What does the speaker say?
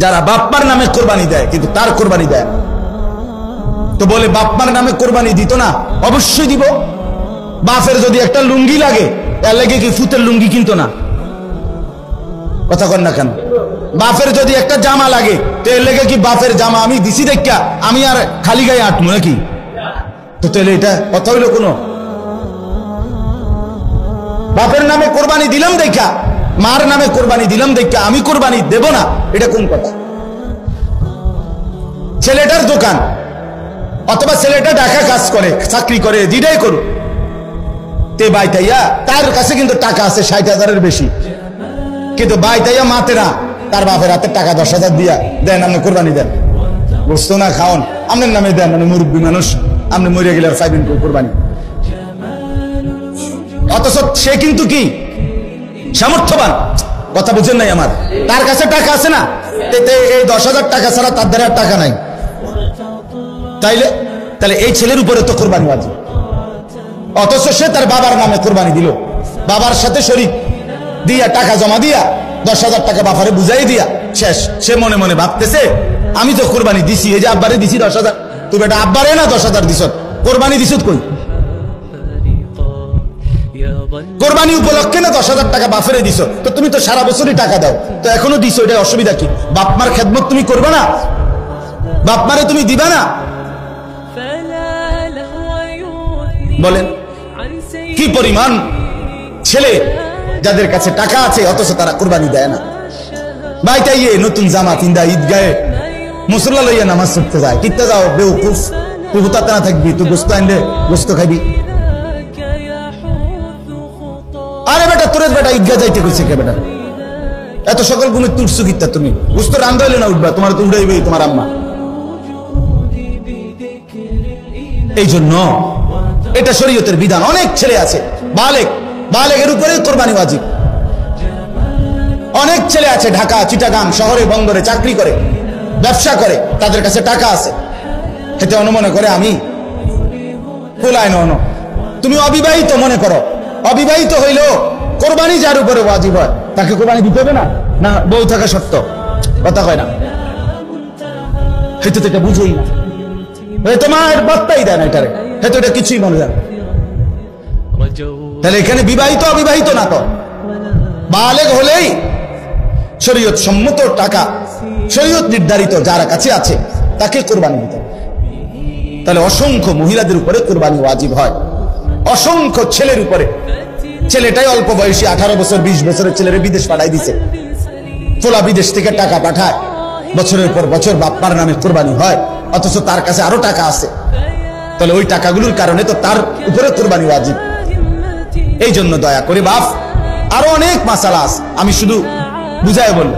যারা বাপ্পার নামে কোরবানি দেয় কিন্তু তার কোরবানি দেয় না। তো বলে বাপ্পার নামে কোরবানি দিত না? অবশ্যই দিব। বাপের যদি একটা লুঙ্গি লাগে এর লাগে কি ফুতের লুঙ্গি কিনতো না? কথা কন না কেন? বাপের যদি একটা জামা লাগে তো এর লেগে কি বাপের জামা আমি দিছি দেখা আমি আর খালি গায়ে আটমু নাকি? তো তাহলে এটা কথা হইলো কোনো? বাপের নামে কোরবানি দিলাম দেখা, মার নামে কোরবানি দিলাম দেখা আমি কোরবানি দেব না, এটা কোন কথা? ছেলেটার দোকান অথবা ছেলেটা ঢাকা কাজ করে, চাকরি করে, যেটাই করুক, তে বাইতাইয়া তার কাছে কিন্তু টাকা আছে 60,000-এর বেশি, কিন্তু বাইতাইয়া মাতে না, তার বাপের হাতে টাকা 10,000 দিয়া দেন আপনি কোরবানি দেন, বুঝতো না খাওন আপনার নামে দেন, মানে মুরব্বী মানুষ আপনি মরে গেলে আর পাইবেন কোরবানি। অথচ সে কিন্তু কি সামর্থ্যবান, কথা বুঝেন নাই আমার? তার কাছে টাকা আছে না, এই 10,000 টাকা ছাড়া তার দ্বারা টাকা নাই, তাহলে এই ছেলের উপরে তো কোরবানি ওয়াজিব। অথচ সে তার বাবার নামে কোরবানি দিল, বাবার সাথে শরীক দিয়া টাকা জমা দিয়া 10,000 টাকা বাবারে বুঝাই দিয়া শেষ। সে মনে মনে ভাবতেছে আমি তো কোরবানি দিছি, এই যে আব্বারে দিছি 10,000, তুই বেটা আব্বারে না 10,000 দিছ, কোরবানি দিছ কই? কোরবানি উপলক্ষে না 10,000 টাকা বাফেরে দিছ, তো তুমি তো সারা বছরই টাকা দাও, তো এখনো দিছো, এটা অসুবিধা কি? বাপমার খেদমত তুমি করবে না? বাপমারে তুমি দিবা না? বলেন কি পরিমাণ ছেলে যাদের কাছে টাকা আছে অথচ তারা কোরবানি দেয় না। বাইটাইয়ে নতুন জামা কিনদা ঈদগাহে মুসল্লা লইয়া নামাজ পড়তে যায়, কিনতে যাও বেউকুফ, তুই হুতাতে না থাকবি, তুই গোস্ত আনলে গোস্ত খাবি। আরে বেটা তোর বেটা ঈদগাহ যাইতে কইছে কে বেটা? এত সকল গুণে তুটছু কিতা তুমি? গোস্ত রান্ধা হইলে না উঠবা, তোমার তো উড়াইবেই তোমার আম্মা। এই জন্য এটা শরীয়তের বিধান। অনেক ছেলে আছে বালেগের উপরে কোরবানি ওয়াজিব। অনেক ছেলে আছে ঢাকা, চিটাগাং শহরে, বন্দরে চাকরি করে, ব্যবসা করে, তাদের কাছে টাকা আছে, এতে অনুমনে করে আমি কোলায় নন। তুমি অবিবাহিত মনে করো, অবিবাহিত হইলেও কোরবানি যার উপরে ওয়াজিব হয় তাকে কোরবানি দিতে হবে না? না বউ থাকা সত্য? কথা কয় না, হয়তো তো এটা বুঝেই না, তোমার বার্তাই দেয় না এটারে, হয়তো এটা কিছুই মনে যায়। তাহলে এখানে বিবাহিত অবিবাহিত না, তো বালেগ হলেই শরীয়ত সম্মত টাকা, শরীয়ত নির্ধারিত যার কাছে আছে তাকে কোরবানি দিতে হবে। তাহলে অসংখ্য মহিলাদের উপরে কোরবানি ওয়াজিব হয়, অসংখ্য ছেলের উপরে। ছেলেটাই অল্প বয়সী 18 বছর 20 বছরের ছেলেরে বিদেশ পাঠাই দিছে, ফোলা বিদেশ থেকে টাকা পাঠায়, বছরের পর বছর বাপ্পার নামে কোরবানি হয়, অথচ তার কাছে আরো টাকা আছে, তাহলে ওই টাকাগুলোর কারণে তো তার উপরে কোরবানি ওয়াজিব। এই জন্য দয়া করে বাপ, আরো অনেক মাসালা আছে, আমি শুধু বুঝায় বলবো।